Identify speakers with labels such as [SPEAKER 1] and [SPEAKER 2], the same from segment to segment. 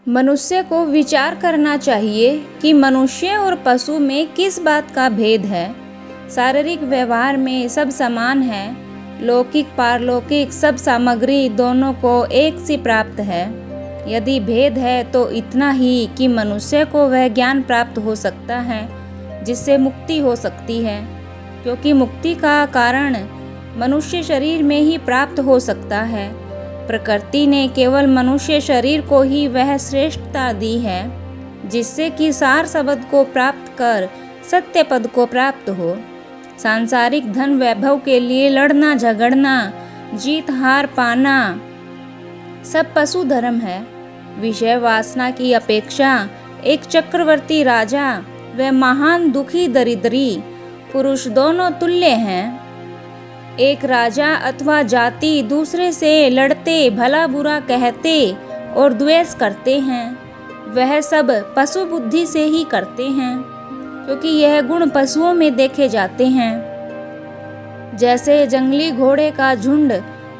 [SPEAKER 1] मनुष्य को विचार करना चाहिए कि मनुष्य और पशु में किस बात का भेद है। शारीरिक व्यवहार में सब समान है। लौकिक पारलौकिक सब सामग्री दोनों को एक सी प्राप्त है। यदि भेद है तो इतना ही कि मनुष्य को वह ज्ञान प्राप्त हो सकता है जिससे मुक्ति हो सकती है, क्योंकि मुक्ति का कारण मनुष्य शरीर में ही प्राप्त हो सकता है। प्रकृति ने केवल मनुष्य शरीर को ही वह श्रेष्ठता दी है जिससे कि सार शब्द को प्राप्त कर सत्य पद को प्राप्त हो। सांसारिक धन वैभव के लिए लड़ना झगड़ना, जीत हार पाना सब पशु धर्म है। विषय वासना की अपेक्षा एक चक्रवर्ती राजा व महान दुखी दरिद्री पुरुष दोनों तुल्य हैं। एक राजा अथवा जाति दूसरे से लड़ते, भला बुरा कहते और द्वेष करते हैं, वह सब पशु बुद्धि से ही करते हैं, क्योंकि यह गुण पशुओं में देखे जाते हैं। जैसे जंगली घोड़े का झुंड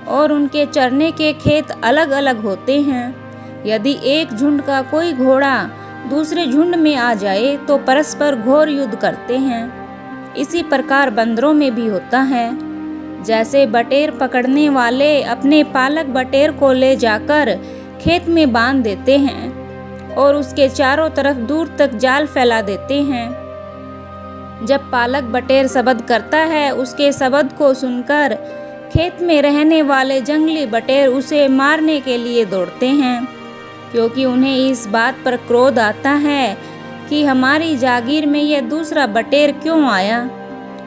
[SPEAKER 1] और उनके चरने के खेत अलग अलग होते हैं। यदि एक झुंड का कोई घोड़ा दूसरे झुंड में आ जाए तो परस्पर घोर युद्ध करते हैं। इसी प्रकार बंदरों में भी होता है। जैसे बटेर पकड़ने वाले अपने पालक बटेर को ले जाकर खेत में बांध देते हैं और उसके चारों तरफ दूर तक जाल फैला देते हैं। जब पालक बटेर शब्द करता है, उसके शब्द को सुनकर खेत में रहने वाले जंगली बटेर उसे मारने के लिए दौड़ते हैं, क्योंकि उन्हें इस बात पर क्रोध आता है कि हमारी जागीर में यह दूसरा बटेर क्यों आया।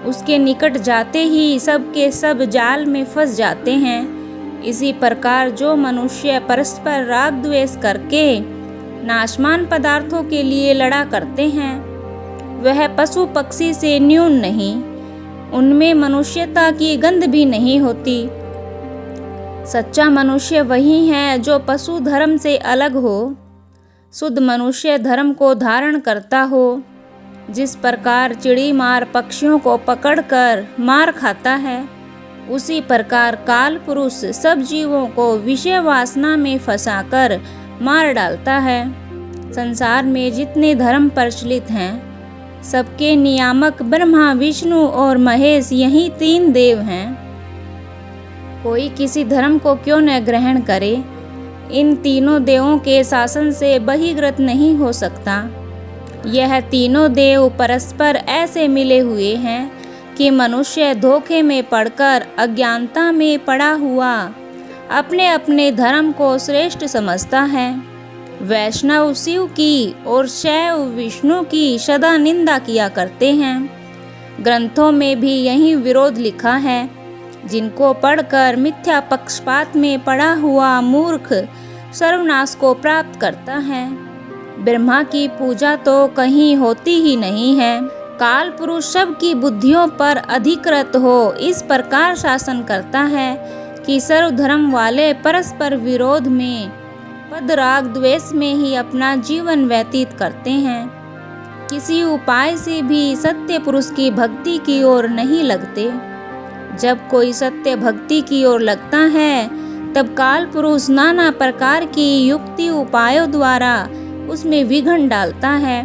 [SPEAKER 1] उसके निकट जाते ही सब के सब जाल में फंस जाते हैं। इसी प्रकार जो मनुष्य परस्पर राग द्वेष करके नाशमान पदार्थों के लिए लड़ा करते हैं, वह पशु पक्षी से न्यून नहीं। उनमें मनुष्यता की गंध भी नहीं होती। सच्चा मनुष्य वही है जो पशु धर्म से अलग हो, शुद्ध मनुष्य धर्म को धारण करता हो। जिस प्रकार चिड़ी मार पक्षियों को पकड़कर मार खाता है, उसी प्रकार काल पुरुष सब जीवों को विषय वासना में फंसाकर मार डालता है। संसार में जितने धर्म प्रचलित हैं, सबके नियामक ब्रह्मा विष्णु और महेश यही तीन देव हैं। कोई किसी धर्म को क्यों न ग्रहण करे, इन तीनों देवों के शासन से बहिर्गत नहीं हो सकता। यह तीनों देव परस्पर ऐसे मिले हुए हैं कि मनुष्य धोखे में पड़कर अज्ञानता में पड़ा हुआ अपने अपने धर्म को श्रेष्ठ समझता है। वैष्णव शिव की और शैव विष्णु की सदा निंदा किया करते हैं। ग्रंथों में भी यही विरोध लिखा है, जिनको पढ़कर मिथ्या पक्षपात में पड़ा हुआ मूर्ख सर्वनाश को प्राप्त करता है। ब्रह्मा की पूजा तो कहीं होती ही नहीं है। काल पुरुष सबकी बुद्धियों पर अधिकृत हो इस प्रकार शासन करता है कि सर्वधर्म वाले परस्पर विरोध में पद राग द्वेष में ही अपना जीवन व्यतीत करते हैं। किसी उपाय से भी सत्य पुरुष की भक्ति की ओर नहीं लगते। जब कोई सत्य भक्ति की ओर लगता है, तब काल पुरुष नाना प्रकार की युक्ति उपायों द्वारा उसमें विघ्न डालता है,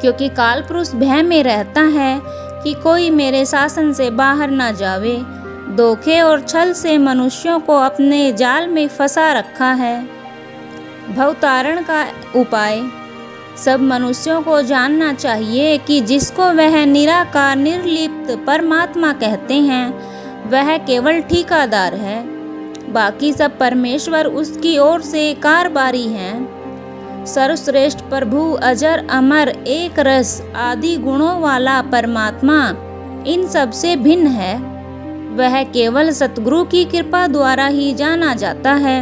[SPEAKER 1] क्योंकि काल पुरुष भय में रहता है कि कोई मेरे शासन से बाहर ना जावे। धोखे और छल से मनुष्यों को अपने जाल में फंसा रखा है। भवतारण का उपाय सब मनुष्यों को जानना चाहिए कि जिसको वह निराकार निर्लिप्त परमात्मा कहते हैं, वह केवल ठेकेदार है। बाकी सब परमेश्वर उसकी ओर से कारबारी हैं। सर्वश्रेष्ठ प्रभु अजर अमर एक रस आदि गुणों वाला परमात्मा इन सब से भिन्न है। वह केवल सतगुरु की कृपा द्वारा ही जाना जाता है।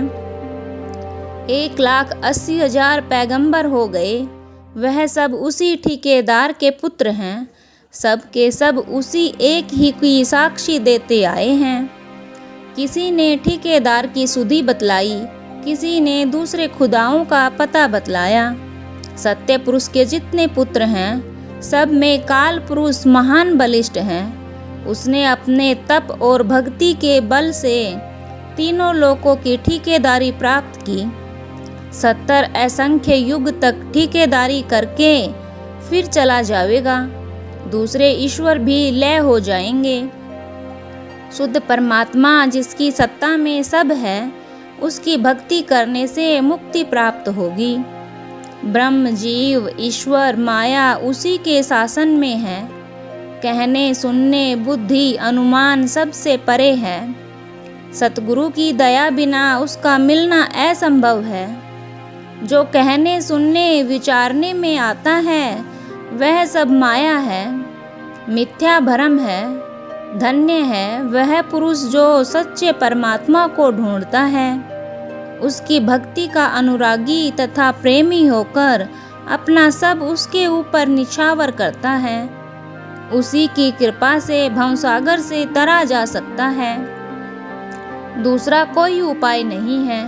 [SPEAKER 1] 1,80,000 पैगंबर हो गए, वह सब उसी ठेकेदार के पुत्र हैं। सब के सब उसी एक ही की साक्षी देते आए हैं। किसी ने ठेकेदार की सुधि बतलाई, किसी ने दूसरे खुदाओं का पता बतलाया। सत्य पुरुष के जितने पुत्र हैं, सब में काल पुरुष महान बलिष्ठ हैं। उसने अपने तप और भक्ति के बल से तीनों लोकों की ठेकेदारी प्राप्त की। 70 असंख्य युग तक ठेकेदारी करके फिर चला जाएगा। दूसरे ईश्वर भी लय हो जाएंगे। शुद्ध परमात्मा जिसकी सत्ता में सब है, उसकी भक्ति करने से मुक्ति प्राप्त होगी। ब्रह्म, जीव, ईश्वर, माया उसी के शासन में है। कहने, सुनने, बुद्धि, अनुमान सबसे परे है। सतगुरु की दया बिना उसका मिलना असंभव है। जो कहने, सुनने, विचारने में आता है, वह सब माया है, मिथ्या भ्रम है। धन्य है वह पुरुष जो सच्चे परमात्मा को ढूंढता है, उसकी भक्ति का अनुरागी तथा प्रेमी होकर अपना सब उसके ऊपर निछावर करता है। उसी की कृपा से भवसागर से तरा जा सकता है। दूसरा कोई उपाय नहीं है।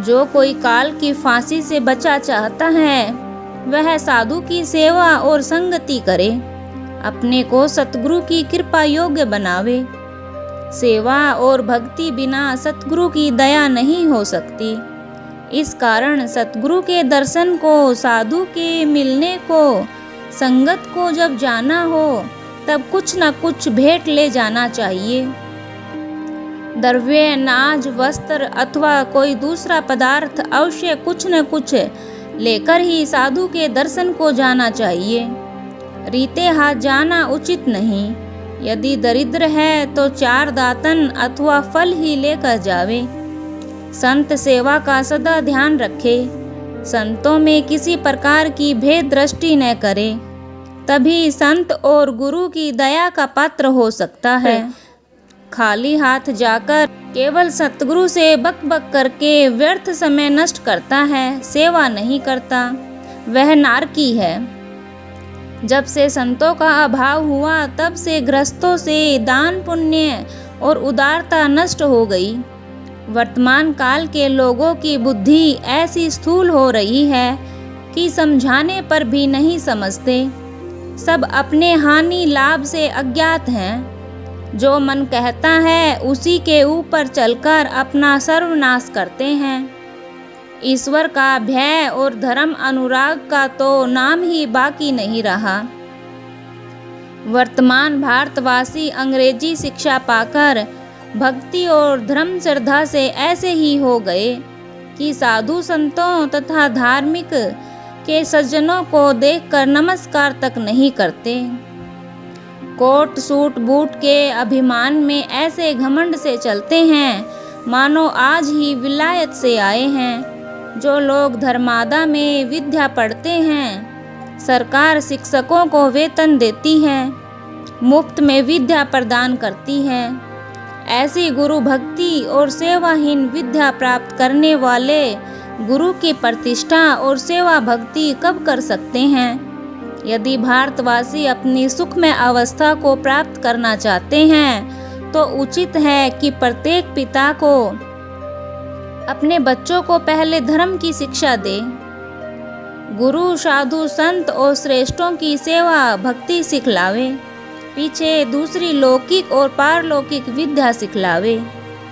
[SPEAKER 1] जो कोई काल की फांसी से बचा चाहता है, वह साधु की सेवा और संगति करे, अपने को सतगुरु की कृपा योग्य बनावे। सेवा और भक्ति बिना सतगुरु की दया नहीं हो सकती। इस कारण सतगुरु के दर्शन को, साधु के मिलने को, संगत को जब जाना हो, तब कुछ न कुछ भेंट ले जाना चाहिए। द्रव्य, नाज, वस्त्र अथवा कोई दूसरा पदार्थ अवश्य कुछ न कुछ लेकर ही साधु के दर्शन को जाना चाहिए। रीते हाथ जाना उचित नहीं। यदि दरिद्र है तो 4 दातन अथवा फल ही लेकर जावे। संत सेवा का सदा ध्यान रखे। संतों में किसी प्रकार की भेद दृष्टि न करे, तभी संत और गुरु की दया का पात्र हो सकता है। खाली हाथ जाकर केवल सतगुरु से बक बक करके व्यर्थ समय नष्ट करता है, सेवा नहीं करता, वह नारकी है। जब से संतों का अभाव हुआ, तब से गृहस्थों से दान पुण्य और उदारता नष्ट हो गई। वर्तमान काल के लोगों की बुद्धि ऐसी स्थूल हो रही है कि समझाने पर भी नहीं समझते। सब अपने हानि लाभ से अज्ञात हैं। जो मन कहता है उसी के ऊपर चलकर अपना सर्वनाश करते हैं। ईश्वर का भय और धर्म अनुराग का तो नाम ही बाकी नहीं रहा। वर्तमान भारतवासी अंग्रेजी शिक्षा पाकर भक्ति और धर्म श्रद्धा से ऐसे ही हो गए कि साधु संतों तथा धार्मिक के सज्जनों को देखकर नमस्कार तक नहीं करते। कोट सूट बूट के अभिमान में ऐसे घमंड से चलते हैं मानो आज ही विलायत से आए हैं। जो लोग धर्मादा में विद्या पढ़ते हैं, सरकार शिक्षकों को वेतन देती है, मुफ्त में विद्या प्रदान करती है। ऐसी गुरु भक्ति और सेवाहीन विद्या प्राप्त करने वाले गुरु की प्रतिष्ठा और सेवा भक्ति कब कर सकते हैं? यदि भारतवासी अपनी सुखमय अवस्था को प्राप्त करना चाहते हैं, तो उचित है कि प्रत्येक पिता को अपने बच्चों को पहले धर्म की शिक्षा दे। गुरु, साधु, संत और श्रेष्ठों की सेवा भक्ति सिखलावे, पीछे दूसरी लौकिक और पारलौकिक विद्या सिखलावे।